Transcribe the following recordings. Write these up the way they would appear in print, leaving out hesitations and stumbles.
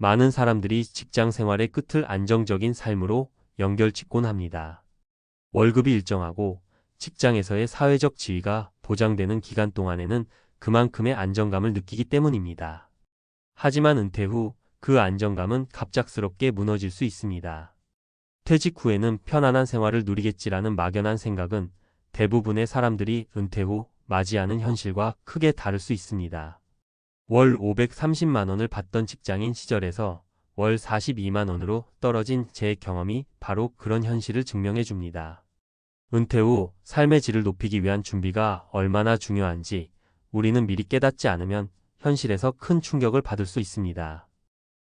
많은 사람들이 직장 생활의 끝을 안정적인 삶으로 연결짓곤 합니다. 월급이 일정하고 직장에서의 사회적 지위가 보장되는 기간 동안에는 그만큼의 안정감을 느끼기 때문입니다. 하지만 은퇴 후 그 안정감은 갑작스럽게 무너질 수 있습니다. 퇴직 후에는 편안한 생활을 누리겠지라는 막연한 생각은 대부분의 사람들이 은퇴 후 맞이하는 현실과 크게 다를 수 있습니다. 월 530만 원을 받던 직장인 시절에서 월 42만 원으로 떨어진 제 경험이 바로 그런 현실을 증명해 줍니다. 은퇴 후 삶의 질을 높이기 위한 준비가 얼마나 중요한지 우리는 미리 깨닫지 않으면 현실에서 큰 충격을 받을 수 있습니다.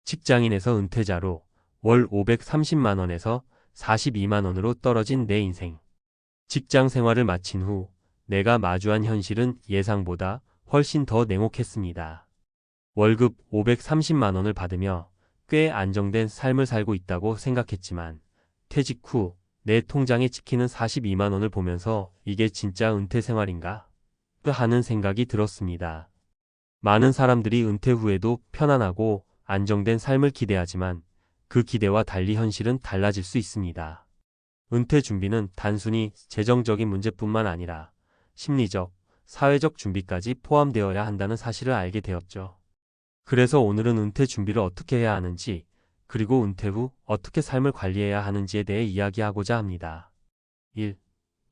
직장인에서 은퇴자로 월 530만 원에서 42만 원으로 떨어진 내 인생. 직장 생활을 마친 후 내가 마주한 현실은 예상보다 훨씬 더 냉혹했습니다. 월급 530만 원을 받으며 꽤 안정된 삶을 살고 있다고 생각했지만 퇴직 후 내 통장에 찍히는 42만 원을 보면서 이게 진짜 은퇴 생활인가? 하는 생각이 들었습니다. 많은 사람들이 은퇴 후에도 편안하고 안정된 삶을 기대하지만 그 기대와 달리 현실은 달라질 수 있습니다. 은퇴 준비는 단순히 재정적인 문제뿐만 아니라 심리적, 사회적 준비까지 포함되어야 한다는 사실을 알게 되었죠. 그래서 오늘은 은퇴 준비를 어떻게 해야 하는지, 그리고 은퇴 후 어떻게 삶을 관리해야 하는지에 대해 이야기하고자 합니다. 1.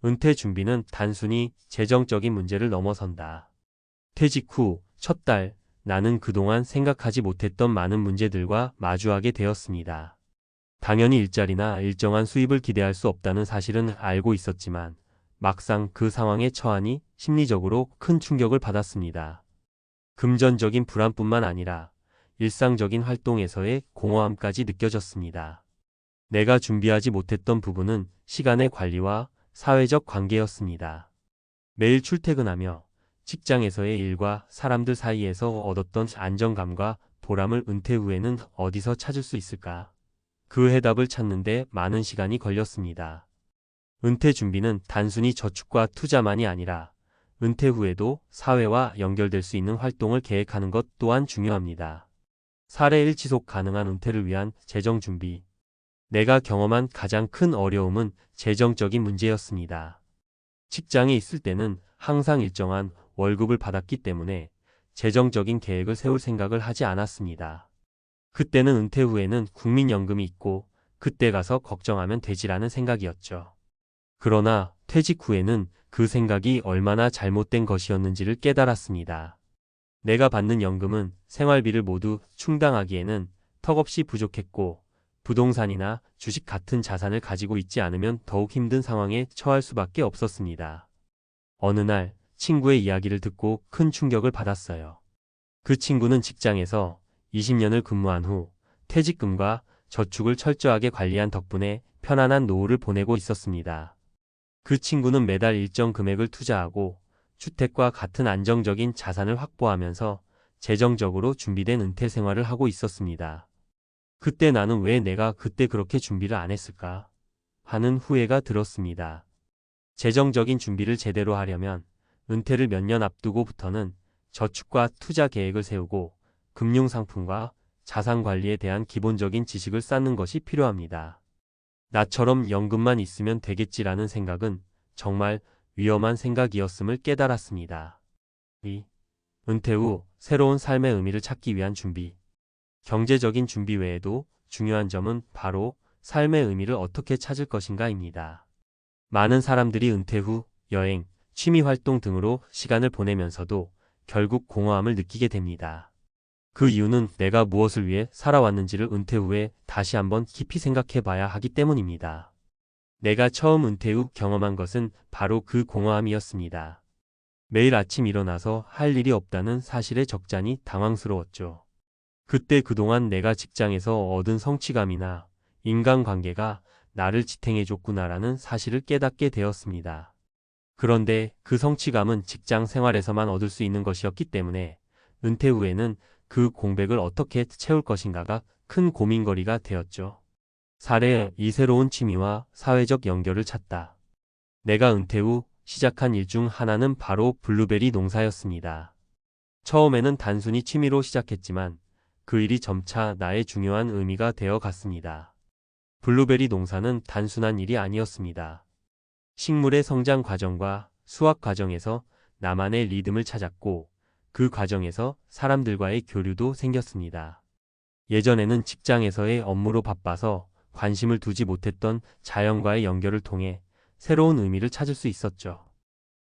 은퇴 준비는 단순히 재정적인 문제를 넘어선다. 퇴직 후 첫 달, 나는 그동안 생각하지 못했던 많은 문제들과 마주하게 되었습니다. 당연히 일자리나 일정한 수입을 기대할 수 없다는 사실은 알고 있었지만 막상 그 상황에 처하니 심리적으로 큰 충격을 받았습니다. 금전적인 불안뿐만 아니라 일상적인 활동에서의 공허함까지 느껴졌습니다. 내가 준비하지 못했던 부분은 시간의 관리와 사회적 관계였습니다. 매일 출퇴근하며 직장에서의 일과 사람들 사이에서 얻었던 안정감과 보람을 은퇴 후에는 어디서 찾을 수 있을까? 그 해답을 찾는데 많은 시간이 걸렸습니다. 은퇴 준비는 단순히 저축과 투자만이 아니라 은퇴 후에도 사회와 연결될 수 있는 활동을 계획하는 것 또한 중요합니다. 사례 1. 지속 가능한 은퇴를 위한 재정 준비. 내가 경험한 가장 큰 어려움은 재정적인 문제였습니다. 직장에 있을 때는 항상 일정한 월급을 받았기 때문에 재정적인 계획을 세울 생각을 하지 않았습니다. 그때는 은퇴 후에는 국민연금이 있고 그때 가서 걱정하면 되지라는 생각이었죠. 그러나 퇴직 후에는 그 생각이 얼마나 잘못된 것이었는지를 깨달았습니다. 내가 받는 연금은 생활비를 모두 충당하기에는 턱없이 부족했고 부동산이나 주식 같은 자산을 가지고 있지 않으면 더욱 힘든 상황에 처할 수밖에 없었습니다. 어느 날 친구의 이야기를 듣고 큰 충격을 받았어요. 그 친구는 직장에서 20년을 근무한 후 퇴직금과 저축을 철저하게 관리한 덕분에 편안한 노후를 보내고 있었습니다. 그 친구는 매달 일정 금액을 투자하고 주택과 같은 안정적인 자산을 확보하면서 재정적으로 준비된 은퇴 생활을 하고 있었습니다. 그때 나는 왜 내가 그때 그렇게 준비를 안 했을까? 하는 후회가 들었습니다. 재정적인 준비를 제대로 하려면 은퇴를 몇 년 앞두고부터는 저축과 투자 계획을 세우고 금융상품과 자산 관리에 대한 기본적인 지식을 쌓는 것이 필요합니다. 나처럼 연금만 있으면 되겠지라는 생각은 정말 위험한 생각이었음을 깨달았습니다. 2. 은퇴 후 새로운 삶의 의미를 찾기 위한 준비. 경제적인 준비 외에도 중요한 점은 바로 삶의 의미를 어떻게 찾을 것인가입니다. 많은 사람들이 은퇴 후 여행, 취미 활동 등으로 시간을 보내면서도 결국 공허함을 느끼게 됩니다. 그 이유는 내가 무엇을 위해 살아왔는지를 은퇴 후에 다시 한번 깊이 생각해 봐야 하기 때문입니다. 내가 처음 은퇴 후 경험한 것은 바로 그 공허함이었습니다. 매일 아침 일어나서 할 일이 없다는 사실에 적잖이 당황스러웠죠. 그때 그동안 내가 직장에서 얻은 성취감이나 인간관계가 나를 지탱해줬구나라는 사실을 깨닫게 되었습니다. 그런데 그 성취감은 직장 생활에서만 얻을 수 있는 것이었기 때문에 은퇴 후에는 그 공백을 어떻게 채울 것인가가 큰 고민거리가 되었죠. 사례 2. 새로운 취미와 사회적 연결을 찾다. 내가 은퇴 후 시작한 일 중 하나는 바로 블루베리 농사였습니다. 처음에는 단순히 취미로 시작했지만 그 일이 점차 나의 중요한 의미가 되어 갔습니다. 블루베리 농사는 단순한 일이 아니었습니다. 식물의 성장 과정과 수확 과정에서 나만의 리듬을 찾았고 그 과정에서 사람들과의 교류도 생겼습니다. 예전에는 직장에서의 업무로 바빠서 관심을 두지 못했던 자연과의 연결을 통해 새로운 의미를 찾을 수 있었죠.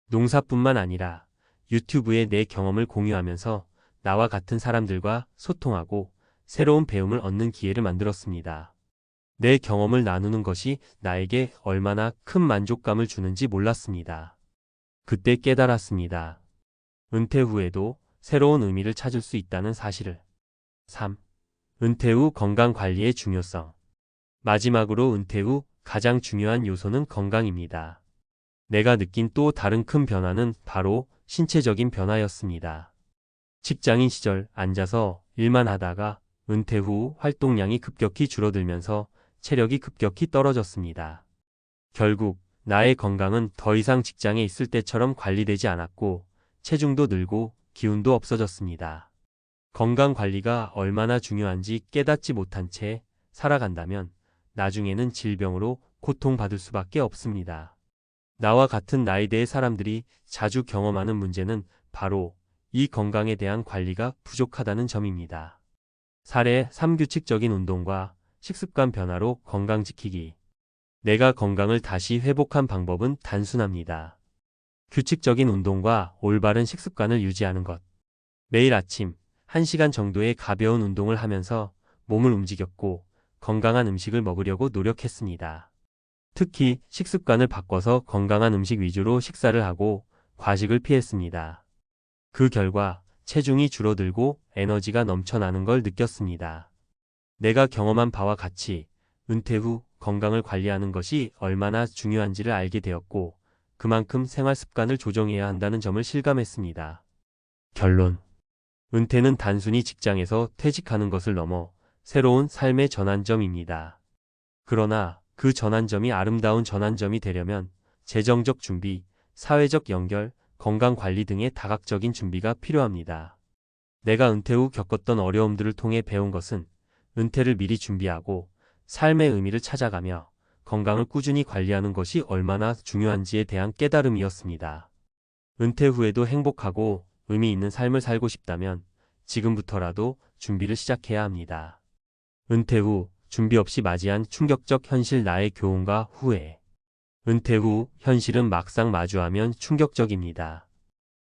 농사뿐만 아니라 유튜브에 내 경험을 공유하면서 나와 같은 사람들과 소통하고 새로운 배움을 얻는 기회를 만들었습니다. 내 경험을 나누는 것이 나에게 얼마나 큰 만족감을 주는지 몰랐습니다. 그때 깨달았습니다. 은퇴 후에도 새로운 의미를 찾을 수 있다는 사실을. 3. 은퇴 후 건강 관리의 중요성. 마지막으로 은퇴 후 가장 중요한 요소는 건강입니다. 내가 느낀 또 다른 큰 변화는 바로 신체적인 변화였습니다. 직장인 시절 앉아서 일만 하다가 은퇴 후 활동량이 급격히 줄어들면서 체력이 급격히 떨어졌습니다. 결국 나의 건강은 더 이상 직장에 있을 때처럼 관리되지 않았고 체중도 늘고 기운도 없어졌습니다. 건강 관리가 얼마나 중요한지 깨닫지 못한 채 살아간다면 나중에는 질병으로 고통받을 수밖에 없습니다. 나와 같은 나이대의 사람들이 자주 경험하는 문제는 바로 이 건강에 대한 관리가 부족하다는 점입니다. 사례 3. 규칙적인 운동과 식습관 변화로 건강 지키기. 내가 건강을 다시 회복한 방법은 단순합니다. 규칙적인 운동과 올바른 식습관을 유지하는 것. 매일 아침 1시간 정도의 가벼운 운동을 하면서 몸을 움직였고 건강한 음식을 먹으려고 노력했습니다. 특히 식습관을 바꿔서 건강한 음식 위주로 식사를 하고 과식을 피했습니다. 그 결과 체중이 줄어들고 에너지가 넘쳐나는 걸 느꼈습니다. 내가 경험한 바와 같이 은퇴 후 건강을 관리하는 것이 얼마나 중요한지를 알게 되었고 그만큼 생활 습관을 조정해야 한다는 점을 실감했습니다. 결론. 은퇴는 단순히 직장에서 퇴직하는 것을 넘어 새로운 삶의 전환점입니다. 그러나 그 전환점이 아름다운 전환점이 되려면 재정적 준비, 사회적 연결, 건강 관리 등의 다각적인 준비가 필요합니다. 내가 은퇴 후 겪었던 어려움들을 통해 배운 것은 은퇴를 미리 준비하고 삶의 의미를 찾아가며 건강을 꾸준히 관리하는 것이 얼마나 중요한지에 대한 깨달음이었습니다. 은퇴 후에도 행복하고 의미 있는 삶을 살고 싶다면 지금부터라도 준비를 시작해야 합니다. 은퇴 후 준비 없이 맞이한 충격적 현실 나의 교훈과 후회. 은퇴 후 현실은 막상 마주하면 충격적입니다.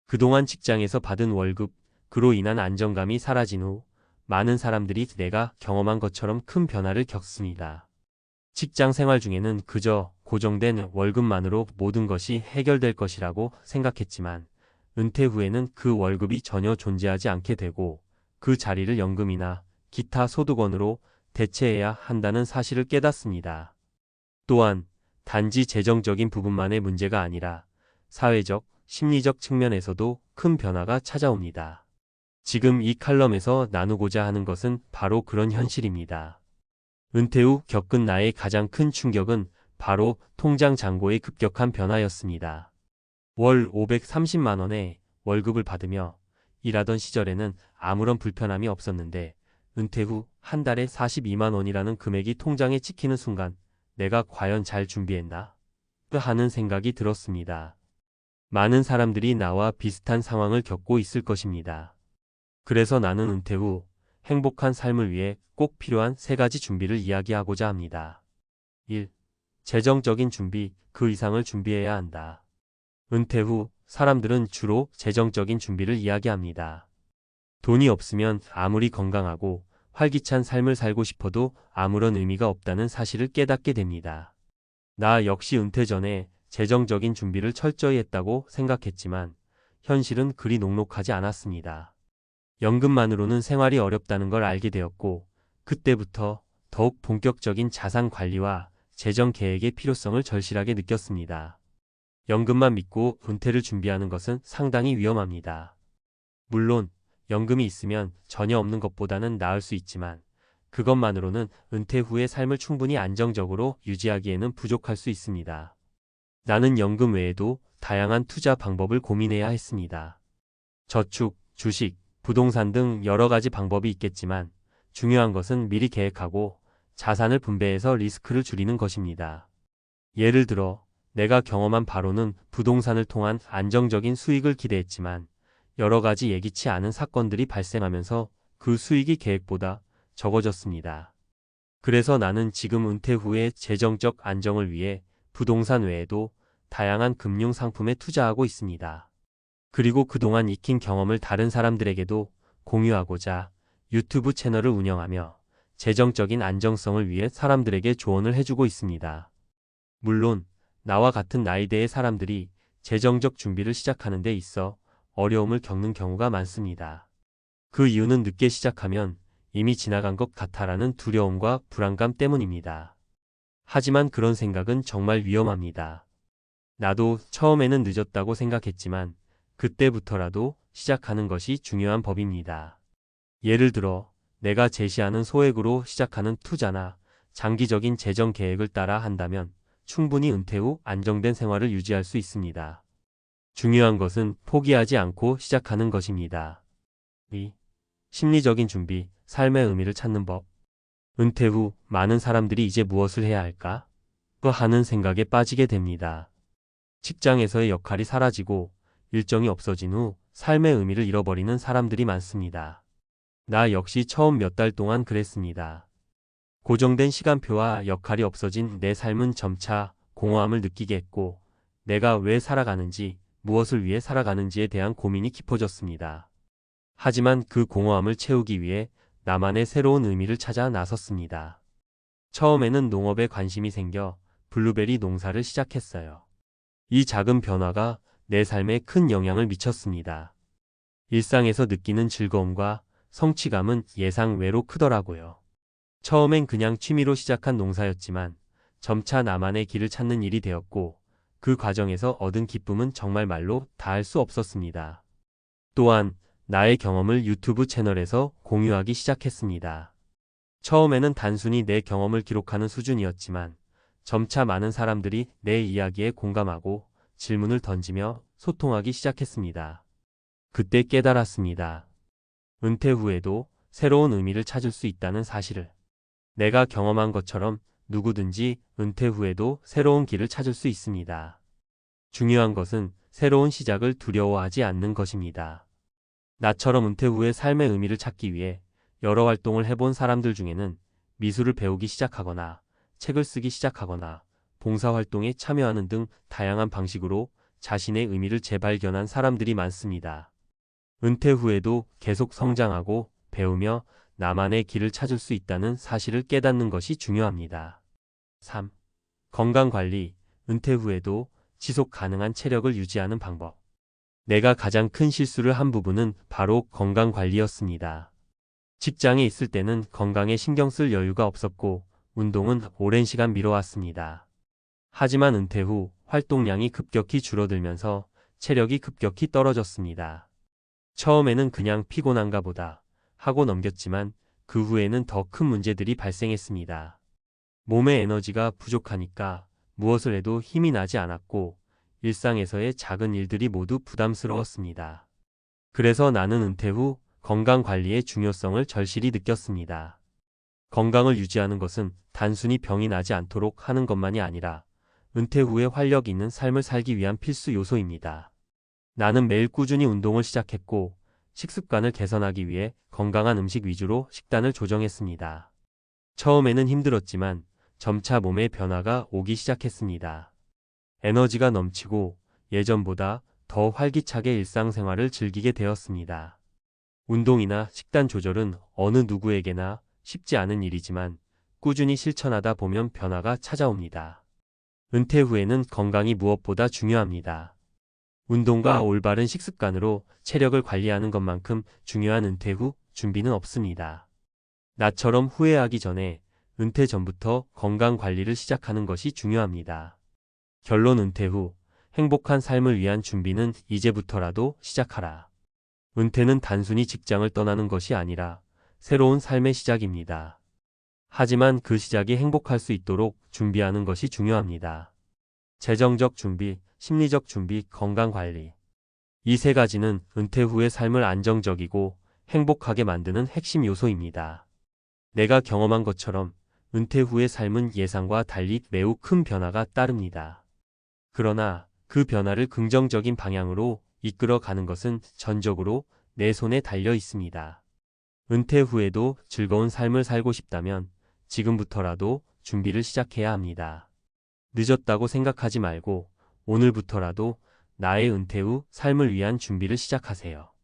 그동안 직장에서 받은 월급, 그로 인한 안정감이 사라진 후 많은 사람들이 내가 경험한 것처럼 큰 변화를 겪습니다. 직장 생활 중에는 그저 고정된 월급만으로 모든 것이 해결될 것이라고 생각했지만 은퇴 후에는 그 월급이 전혀 존재하지 않게 되고 그 자리를 연금이나 기타 소득원으로 대체해야 한다는 사실을 깨닫습니다. 또한 단지 재정적인 부분만의 문제가 아니라 사회적, 심리적 측면에서도 큰 변화가 찾아옵니다. 지금 이 칼럼에서 나누고자 하는 것은 바로 그런 현실입니다. 은퇴 후 겪은 나의 가장 큰 충격은 바로 통장 잔고의 급격한 변화였습니다. 월 530만 원의 월급을 받으며 일하던 시절에는 아무런 불편함이 없었는데 은퇴 후 한 달에 42만 원이라는 금액이 통장에 찍히는 순간 내가 과연 잘 준비했나? 하는 생각이 들었습니다. 많은 사람들이 나와 비슷한 상황을 겪고 있을 것입니다. 그래서 나는 은퇴 후 행복한 삶을 위해 꼭 필요한 3가지 준비를 이야기하고자 합니다. 1. 재정적인 준비, 그 이상을 준비해야 한다. 은퇴 후 사람들은 주로 재정적인 준비를 이야기합니다. 돈이 없으면 아무리 건강하고 활기찬 삶을 살고 싶어도 아무런 의미가 없다는 사실을 깨닫게 됩니다. 나 역시 은퇴 전에 재정적인 준비를 철저히 했다고 생각했지만 현실은 그리 녹록하지 않았습니다. 연금만으로는 생활이 어렵다는 걸 알게 되었고 그때부터 더욱 본격적인 자산 관리와 재정 계획의 필요성을 절실하게 느꼈습니다. 연금만 믿고 은퇴를 준비하는 것은 상당히 위험합니다. 물론 연금이 있으면 전혀 없는 것보다는 나을 수 있지만 그것만으로는 은퇴 후의 삶을 충분히 안정적으로 유지하기에는 부족할 수 있습니다. 나는 연금 외에도 다양한 투자 방법을 고민해야 했습니다. 저축, 주식, 부동산 등 여러 가지 방법이 있겠지만 중요한 것은 미리 계획하고 자산을 분배해서 리스크를 줄이는 것입니다. 예를 들어 내가 경험한 바로는 부동산을 통한 안정적인 수익을 기대했지만 여러 가지 예기치 않은 사건들이 발생하면서 그 수익이 계획보다 적어졌습니다. 그래서 나는 지금 은퇴 후의 재정적 안정을 위해 부동산 외에도 다양한 금융 상품에 투자하고 있습니다. 그리고 그동안 익힌 경험을 다른 사람들에게도 공유하고자 유튜브 채널을 운영하며 재정적인 안정성을 위해 사람들에게 조언을 해주고 있습니다. 물론 나와 같은 나이대의 사람들이 재정적 준비를 시작하는 데 있어 어려움을 겪는 경우가 많습니다. 그 이유는 늦게 시작하면 이미 지나간 것 같아라는 두려움과 불안감 때문입니다. 하지만 그런 생각은 정말 위험합니다. 나도 처음에는 늦었다고 생각했지만 그때부터라도 시작하는 것이 중요한 법입니다. 예를 들어 내가 제시하는 소액으로 시작하는 투자나 장기적인 재정 계획을 따라 한다면 충분히 은퇴 후 안정된 생활을 유지할 수 있습니다. 중요한 것은 포기하지 않고 시작하는 것입니다. 2. 심리적인 준비, 삶의 의미를 찾는 법. 은퇴 후 많은 사람들이 이제 무엇을 해야 할까? 하는 생각에 빠지게 됩니다. 직장에서의 역할이 사라지고 일정이 없어진 후 삶의 의미를 잃어버리는 사람들이 많습니다. 나 역시 처음 몇 달 동안 그랬습니다. 고정된 시간표와 역할이 없어진 내 삶은 점차 공허함을 느끼게 했고 내가 왜 살아가는지, 무엇을 위해 살아가는지에 대한 고민이 깊어졌습니다. 하지만 그 공허함을 채우기 위해 나만의 새로운 의미를 찾아 나섰습니다. 처음에는 농업에 관심이 생겨 블루베리 농사를 시작했어요. 이 작은 변화가 내 삶에 큰 영향을 미쳤습니다. 일상에서 느끼는 즐거움과 성취감은 예상 외로 크더라고요. 처음엔 그냥 취미로 시작한 농사였지만 점차 나만의 길을 찾는 일이 되었고 그 과정에서 얻은 기쁨은 정말 말로 다할 수 없었습니다. 또한 나의 경험을 유튜브 채널에서 공유하기 시작했습니다. 처음에는 단순히 내 경험을 기록하는 수준이었지만 점차 많은 사람들이 내 이야기에 공감하고 질문을 던지며 소통하기 시작했습니다. 그때 깨달았습니다. 은퇴 후에도 새로운 의미를 찾을 수 있다는 사실을. 내가 경험한 것처럼 누구든지 은퇴 후에도 새로운 길을 찾을 수 있습니다. 중요한 것은 새로운 시작을 두려워하지 않는 것입니다. 나처럼 은퇴 후에 삶의 의미를 찾기 위해 여러 활동을 해본 사람들 중에는 미술을 배우기 시작하거나 책을 쓰기 시작하거나 봉사활동에 참여하는 등 다양한 방식으로 자신의 의미를 재발견한 사람들이 많습니다. 은퇴 후에도 계속 성장하고 배우며 나만의 길을 찾을 수 있다는 사실을 깨닫는 것이 중요합니다. 3. 건강관리, 은퇴 후에도 지속 가능한 체력을 유지하는 방법. 내가 가장 큰 실수를 한 부분은 바로 건강관리였습니다. 직장에 있을 때는 건강에 신경 쓸 여유가 없었고 운동은 오랜 시간 미뤄왔습니다. 하지만 은퇴 후 활동량이 급격히 줄어들면서 체력이 급격히 떨어졌습니다. 처음에는 그냥 피곤한가 보다 하고 넘겼지만 그 후에는 더 큰 문제들이 발생했습니다. 몸의 에너지가 부족하니까 무엇을 해도 힘이 나지 않았고 일상에서의 작은 일들이 모두 부담스러웠습니다. 그래서 나는 은퇴 후 건강관리의 중요성을 절실히 느꼈습니다. 건강을 유지하는 것은 단순히 병이 나지 않도록 하는 것만이 아니라 은퇴 후에 활력 있는 삶을 살기 위한 필수 요소입니다. 나는 매일 꾸준히 운동을 시작했고 식습관을 개선하기 위해 건강한 음식 위주로 식단을 조정했습니다. 처음에는 힘들었지만 점차 몸에 변화가 오기 시작했습니다. 에너지가 넘치고 예전보다 더 활기차게 일상생활을 즐기게 되었습니다. 운동이나 식단 조절은 어느 누구에게나 쉽지 않은 일이지만 꾸준히 실천하다 보면 변화가 찾아옵니다. 은퇴 후에는 건강이 무엇보다 중요합니다. 운동과 올바른 식습관으로 체력을 관리하는 것만큼 중요한 은퇴 후 준비는 없습니다. 나처럼 후회하기 전에 은퇴 전부터 건강 관리를 시작하는 것이 중요합니다. 결론 은퇴 후 행복한 삶을 위한 준비는 이제부터라도 시작하라. 은퇴는 단순히 직장을 떠나는 것이 아니라 새로운 삶의 시작입니다. 하지만 그 시작이 행복할 수 있도록 준비하는 것이 중요합니다. 재정적 준비, 심리적 준비, 건강관리. 이 세 가지는 은퇴 후의 삶을 안정적이고 행복하게 만드는 핵심 요소입니다. 내가 경험한 것처럼 은퇴 후의 삶은 예상과 달리 매우 큰 변화가 따릅니다. 그러나 그 변화를 긍정적인 방향으로 이끌어 가는 것은 전적으로 내 손에 달려 있습니다. 은퇴 후에도 즐거운 삶을 살고 싶다면 지금부터라도 준비를 시작해야 합니다. 늦었다고 생각하지 말고 오늘부터라도 나의 은퇴 후 삶을 위한 준비를 시작하세요.